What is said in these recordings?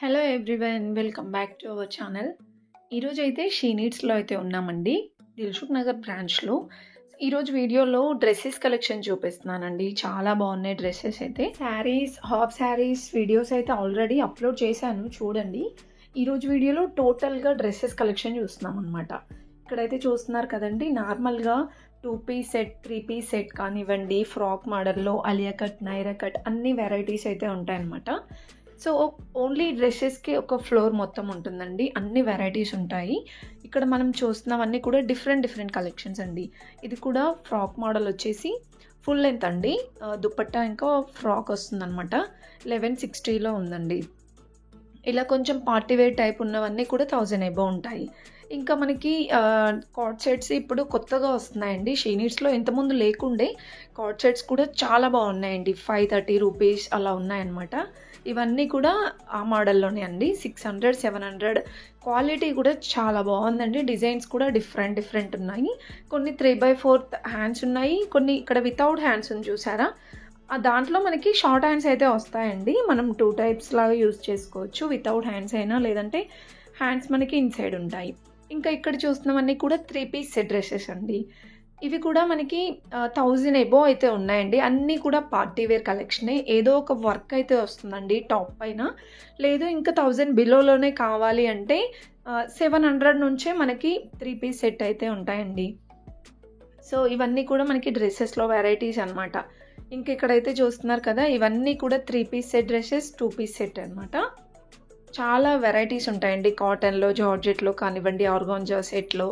Hello everyone, welcome back to our channel. ఈరోజు అయితే she నీడ్స్లో అయితే ఉన్నామండి, దిల్సుఖ్ నగర్ బ్రాంచ్లో. ఈరోజు వీడియోలో డ్రెస్సెస్ కలెక్షన్ చూపిస్తున్నానండి. చాలా బాగున్నాయి డ్రెస్సెస్ అయితే. శారీస్, హాఫ్ శారీస్ వీడియోస్ అయితే ఆల్రెడీ అప్లోడ్ చేశాను, చూడండి. ఈరోజు వీడియోలో టోటల్గా డ్రెస్సెస్ కలెక్షన్ చూస్తున్నాం అనమాట. ఇక్కడైతే చూస్తున్నారు కదండి, నార్మల్గా 2 పీస్ సెట్, 3 పీస్ సెట్ కానివ్వండి, ఫ్రాక్ మోడల్లో అలియా కట్, నైరా కట్ అన్ని వెరైటీస్ అయితే ఉంటాయన్నమాట. సో ఓన్లీ డ్రెస్సెస్కి ఒక ఫ్లోర్ మొత్తం ఉంటుందండి, అన్ని వెరైటీస్ ఉంటాయి. ఇక్కడ మనం చూస్తున్నామన్నీ కూడా డిఫరెంట్ కలెక్షన్స్ అండి. ఇది కూడా ఫ్రాక్ మోడల్ వచ్చేసి ఫుల్ లెంత్ అండి, దుపట్టా ఇంకా ఫ్రాక్ వస్తుందన్నమాట. 1160లో ఉందండి. ఇలా కొంచెం పార్టీ వేర్ టైప్ ఉన్నవన్నీ కూడా 1000 ఎబో ఉంటాయి. ఇంకా మనకి కార్డ్ సెట్స్ ఇప్పుడు కొత్తగా వస్తున్నాయండి షీ నీడ్స్లో. ఇంతకుముందు లేకుండే కార్డ్ సెట్స్ కూడా చాలా బాగున్నాయండి. 530 రూపీస్ అలా ఉన్నాయన్నమాట. ఇవన్నీ కూడా ఆ మోడల్లోనే అండి. 600, 700. క్వాలిటీ కూడా చాలా బాగుందండి. డిజైన్స్ కూడా డిఫరెంట్ ఉన్నాయి. కొన్ని 3/4 హ్యాండ్స్ ఉన్నాయి, కొన్ని ఇక్కడ వితౌట్ హ్యాండ్స్ ఉంది చూసారా. దాంట్లో మనకి షార్ట్ హ్యాండ్స్ అయితే వస్తాయండి. మనం 2 టైప్స్ లాగా యూజ్ చేసుకోవచ్చు, వితౌట్ హ్యాండ్స్ అయినా, లేదంటే హ్యాండ్స్ మనకి ఇన్సైడ్ ఉంటాయి. ఇంకా ఇక్కడ చూస్తున్నవన్నీ కూడా 3 పీస్ సెట్ డ్రెస్సెస్ అండి. ఇవి కూడా మనకి 1000 ఎబో అయితే ఉన్నాయండి. అన్నీ కూడా పార్టీ వేర్ కలెక్షనే. ఏదో ఒక వర్క్ అయితే వస్తుందండి టాప్ పైన. లేదు ఇంకా 1000 బిలోలోనే కావాలి అంటే 700 నుంచే మనకి 3 పీస్ సెట్ అయితే ఉంటాయండి. సో ఇవన్నీ కూడా మనకి డ్రెస్సెస్లో వెరైటీస్ అనమాట. ఇంక ఇక్కడైతే చూస్తున్నారు కదా, ఇవన్నీ కూడా 3 piece set dresses, 2 piece set అనమాట. చాలా వెరైటీస్ ఉంటాయండి. కాటన్లో, జార్జెట్లో కానివ్వండి, ఆర్గాంజా సెట్లో,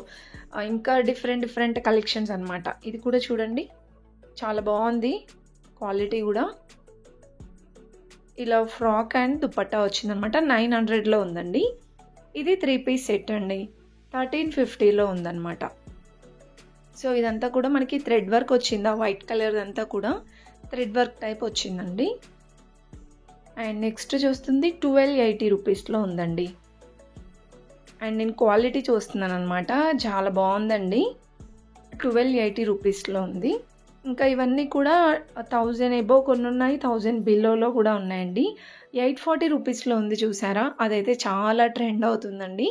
ఇంకా డిఫరెంట్ కలెక్షన్స్ అనమాట. ఇది కూడా చూడండి, చాలా బాగుంది క్వాలిటీ కూడా. ఇలా ఫ్రాక్ అండ్ దుపట్టా వచ్చిందనమాట. 900లో ఉందండి. ఇది 3 పీస్ సెట్ అండి, 1350లో ఉందన్నమాట. సో ఇదంతా కూడా మనకి థ్రెడ్ వర్క్ వచ్చింది. వైట్ కలర్ అంతా కూడా థ్రెడ్ వర్క్ టైప్ వచ్చిందండి. అండ్ నెక్స్ట్ చూస్తుంది 1280 రూపీస్లో ఉందండి. అండ్ నేను క్వాలిటీ చూస్తున్నాను అనమాట, చాలా బాగుందండి. 1280 రూపీస్లో ఉంది. ఇంకా ఇవన్నీ కూడా 1000 ఎబో కొన్ని ఉన్నాయి, 1000 బిలోలో కూడా ఉన్నాయండి. 840 రూపీస్లో ఉంది చూసారా, అదైతే చాలా ట్రెండ్ అవుతుందండి.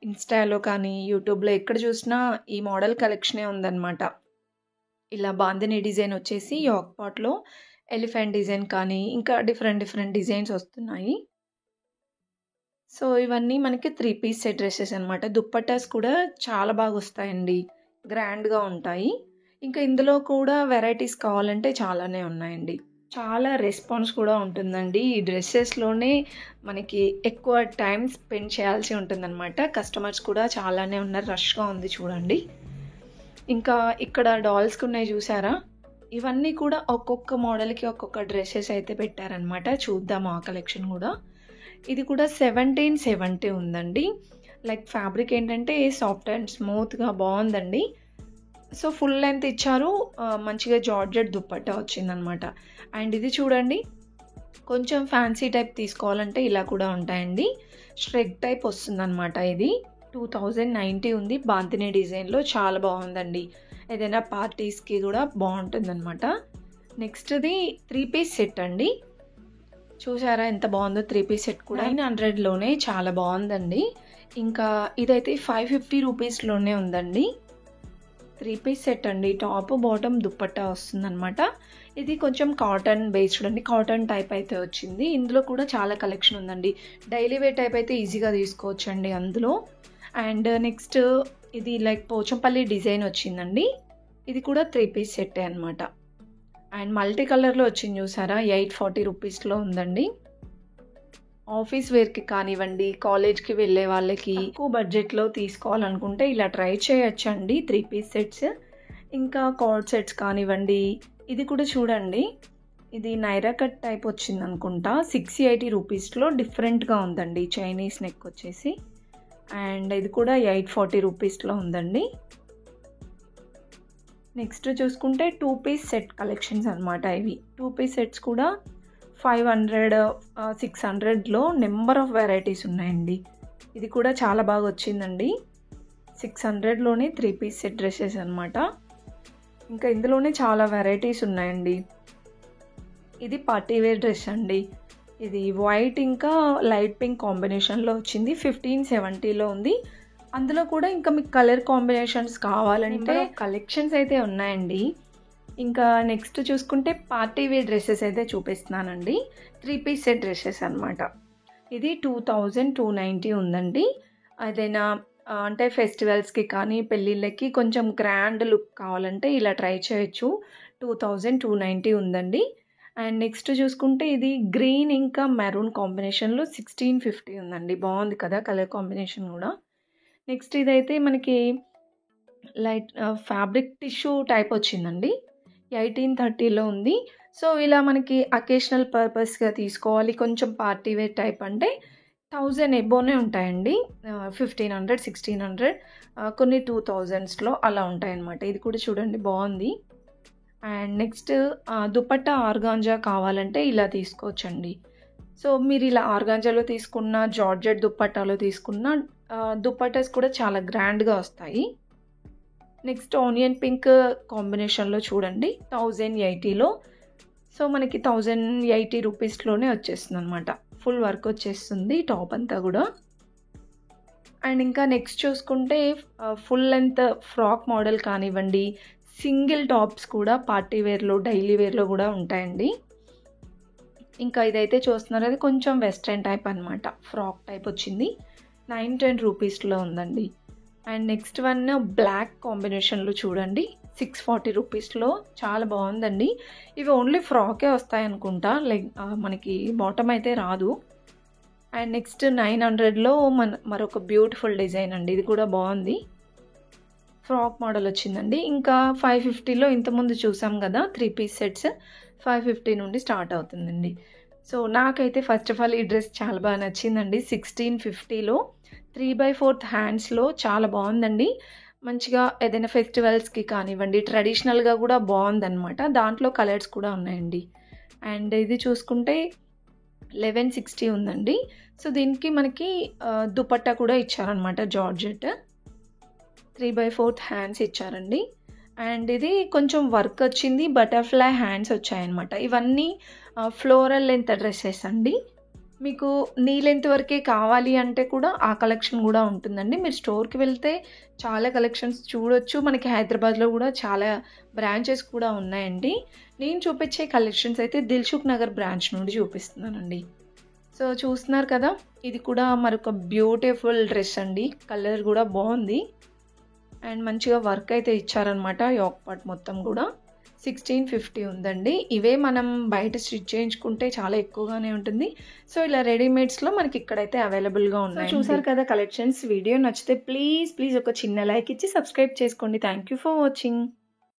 ఇన్స్టాలో కానీ యూట్యూబ్లో ఎక్కడ చూసినా ఈ మోడల్ కలెక్షనే ఉందన్నమాట. ఇలా బాందిని డిజైన్ వచ్చేసి యాక్ పాట్లో ఎలిఫెంట్ డిజైన్ కానీ ఇంకా డిఫరెంట్ డిజైన్స్ వస్తున్నాయి. సో ఇవన్నీ మనకి 3 పీస్ సెట్ డ్రెస్సెస్ అనమాట. దుప్పట్టాస్ కూడా చాలా బాగా వస్తాయండి, గ్రాండ్గా ఉంటాయి. ఇంకా ఇందులో కూడా వెరైటీస్ కావాలంటే చాలానే ఉన్నాయండి. చాలా రెస్పాన్స్ కూడా ఉంటుందండి. ఈ డ్రెస్సెస్లోనే మనకి ఎక్కువ టైం స్పెండ్ చేయాల్సి ఉంటుందన్నమాట. కస్టమర్స్ కూడా చాలానే ఉన్నారు, రష్గా ఉంది చూడండి. ఇంకా ఇక్కడ డాల్స్కి ఉన్నాయి చూసారా, ఇవన్నీ కూడా ఒక్కొక్క మోడల్కి ఒక్కొక్క డ్రెస్సెస్ అయితే పెట్టారనమాట. చూద్దాం ఆ కలెక్షన్ కూడా. ఇది కూడా 1770 ఉందండి. లైక్ ఫ్యాబ్రిక్ ఏంటంటే సాఫ్ట్ అండ్ స్మూత్గా బాగుందండి. సో ఫుల్ లెంత్ ఇచ్చారు, మంచిగా జార్జెట్ దుప్పట్టా వచ్చిందనమాట. అండ్ ఇది చూడండి, కొంచెం ఫ్యాన్సీ టైప్ తీసుకోవాలంటే ఇలా కూడా ఉంటాయండి. స్ట్రెగ్ టైప్ వస్తుందన్నమాట. ఇది 2090 ఉంది, బాంతిని డిజైన్లో చాలా బాగుందండి. ఏదైనా పార్టీస్కి కూడా బాగుంటుందన్నమాట. నెక్స్ట్ది 3 పీస్ సెట్ అండి. చూసారా ఎంత బాగుందో 3 పీస్ సెట్ కూడా. 900లోనే చాలా బాగుందండి. ఇంకా ఇదైతే 550 రూపీస్లోనే ఉందండి. 3 పీస్ సెట్ అండి, టాప్ బాటమ్ దుప్పట్టా వస్తుందన్నమాట. ఇది కొంచెం కాటన్ బేస్డ్ అండి, కాటన్ టైప్ అయితే వచ్చింది. ఇందులో కూడా చాలా కలెక్షన్ ఉందండి. డైలీ వేర్ టైప్ అయితే ఈజీగా తీసుకోవచ్చండి అందులో. అండ్ నెక్స్ట్ ఇది లైక్ పోచంపల్లి డిజైన్ వచ్చిందండి. ఇది కూడా 3 పీస్ సెట్టే అనమాట. అండ్ మల్టీ కలర్లో వచ్చింది చూసారా, 840 రూపీస్లో ఉందండి. ఆఫీస్ వేర్కి కానివ్వండి, కాలేజ్కి వెళ్ళే వాళ్ళకి ఎక్కువ బడ్జెట్లో తీసుకోవాలనుకుంటే ఇలా ట్రై చేయొచ్చండి 3 పీస్ సెట్స్. ఇంకా కార్డ్ సెట్స్ కానివ్వండి. ఇది కూడా చూడండి, ఇది నైరా కట్ టైప్ వచ్చింది అనుకుంటా. 680 రూపీస్లో డిఫరెంట్గా ఉందండి. చైనీస్ నెక్ వచ్చేసి. అండ్ ఇది కూడా 840 రూపీస్లో ఉందండి. నెక్స్ట్ చూసుకుంటే 2 పీస్ సెట్ కలెక్షన్స్ అనమాట. ఇవి 2 పీస్ సెట్స్ కూడా 500, 600లో నెంబర్ ఆఫ్ వెరైటీస్ ఉన్నాయండి. ఇది కూడా చాలా బాగా వచ్చిందండి. 600లోనే 3 పీస్ సెట్ డ్రెస్సెస్ అనమాట. ఇంకా ఇందులోనే చాలా వెరైటీస్ ఉన్నాయండి. ఇది పార్టీ వేర్ డ్రెస్ అండి. ఇది వైట్ ఇంకా లైట్ పింక్ కాంబినేషన్లో వచ్చింది. 1570లో ఉంది. అందులో కూడా ఇంకా మీకు కలర్ కాంబినేషన్స్ కావాలంటే కలెక్షన్స్ అయితే ఉన్నాయండి. ఇంకా నెక్స్ట్ చూసుకుంటే పార్టీ వేర్ డ్రెస్సెస్ అయితే చూపిస్తున్నానండి. 3 పీస్ సెట్ డ్రెస్సెస్ అనమాట. ఇది 2290 ఉందండి. అదైనా అంటే ఫెస్టివల్స్కి కానీ పెళ్ళిళ్ళకి కొంచెం గ్రాండ్ లుక్ కావాలంటే ఇలా ట్రై చేయొచ్చు. 2290 ఉందండి. అండ్ నెక్స్ట్ చూసుకుంటే ఇది గ్రీన్ ఇంకా మెరూన్ కాంబినేషన్లో 1650 ఉందండి. బాగుంది కదా కలర్ కాంబినేషన్ కూడా. నెక్స్ట్ ఇదైతే మనకి లైట్ ఫ్యాబ్రిక్ టిష్యూ టైప్ వచ్చిందండి. 1830లో ఉంది. సో ఇలా మనకి అకేషనల్ పర్పస్గా తీసుకోవాలి, కొంచెం పార్టీ వేర్ టైప్ అంటే 1000 ఎబోనే ఉంటాయండి. 1500, 1600, కొన్ని 2000స్లో అలా ఉంటాయన్నమాట. ఇది కూడా చూడండి బాగుంది. అండ్ నెక్స్ట్ దుపట్టా ఆర్గాంజా కావాలంటే ఇలా తీసుకోవచ్చండి. సో మీరు ఇలా ఆర్గాంజాలో తీసుకున్న, జార్జెట్ దుపట్టాలో తీసుకున్న దుపట్టాస్ కూడా చాలా గ్రాండ్గా వస్తాయి. నెక్స్ట్ ఆనియన్ పింక్ కాంబినేషన్లో చూడండి 1080లో. సో మనకి 1080 రూపీస్లోనే వచ్చేస్తుంది అనమాట. ఫుల్ వర్క్ వచ్చేస్తుంది టాప్ అంతా కూడా. అండ్ ఇంకా నెక్స్ట్ చూసుకుంటే ఫుల్ లెంత్ ఫ్రాక్ మోడల్ కానివ్వండి, సింగిల్ టాప్స్ కూడా పార్టీ వేర్లో, డైలీ వేర్లో కూడా ఉంటాయండి. ఇంకా ఇదైతే చూస్తున్నారు, అది కొంచెం వెస్ట్రన్ టైప్ అనమాట. ఫ్రాక్ టైప్ వచ్చింది. 910 రూపీస్లో ఉందండి. అండ్ నెక్స్ట్ వన్ బ్లాక్ కాంబినేషన్లో చూడండి 640 రూపీస్లో. చాలా బాగుందండి. ఇవి ఓన్లీ ఫ్రాకే వస్తాయి అనుకుంటా, లైక్ మనకి బాటమ్ అయితే రాదు. అండ్ నెక్స్ట్ 900లో మరొక బ్యూటిఫుల్ డిజైన్ అండి. ఇది కూడా బాగుంది. ఫ్రాక్ మోడల్ వచ్చిందండి. ఇంకా 550లో ఇంతకుముందు చూసాం కదా 3 పీస్ సెట్స్, 550 నుండి స్టార్ట్ అవుతుందండి. సో నాకైతే ఫస్ట్ ఆఫ్ ఆల్ ఈ డ్రెస్ చాలా బాగా నచ్చిందండి. 1650లో 3/4 హ్యాండ్స్లో చాలా బాగుందండి. మంచిగా ఏదైనా ఫెస్టివల్స్కి కానివ్వండి, ట్రెడిషనల్గా కూడా బాగుందన్నమాట. దాంట్లో కలర్స్ కూడా ఉన్నాయండి. అండ్ ఇది చూసుకుంటే 1160 ఉందండి. సో దీనికి మనకి దుపట్టా కూడా ఇచ్చారనమాట, జార్జెట్. 3/4 హ్యాండ్స్ ఇచ్చారండి. అండ్ ఇది కొంచెం వర్క్ వచ్చింది, బటర్ఫ్లై హ్యాండ్స్ వచ్చాయన్నమాట. ఇవన్నీ ఫ్లోరల్ లెంత్ డ్రెస్సెస్ అండి. మీకు నీ లెంత్ వరకే కావాలి అంటే కూడా ఆ కలెక్షన్ కూడా ఉంటుందండి. మీరు స్టోర్కి వెళ్తే చాలా కలెక్షన్స్ చూడొచ్చు. మనకి హైదరాబాద్లో కూడా చాలా బ్రాంచెస్ కూడా ఉన్నాయండి. నేను చూపించే కలెక్షన్స్ అయితే దిల్సుఖ్ నగర్ బ్రాంచ్ నుండి చూపిస్తున్నానండి. సో చూస్తున్నారు కదా, ఇది కూడా మరొక బ్యూటిఫుల్ డ్రెస్ అండి. కలర్ కూడా బాగుంది. అండ్ మంచిగా వర్క్ అయితే ఇచ్చారనమాట. యోక్ పార్ట్ మొత్తం కూడా 1650 ఉందండి. ఇవే మనం బయట స్టిచ్ చేయించుకుంటే చాలా ఎక్కువగానే ఉంటుంది. సో ఇలా రెడీమేడ్స్లో మనకి ఇక్కడైతే అవైలబుల్గా ఉన్నాయి. చూసారు కదా కలెక్షన్స్. వీడియో నచ్చితే ప్లీజ్ ఒక చిన్న లైక్ ఇచ్చి సబ్స్క్రైబ్ చేసుకోండి. Thank you for watching.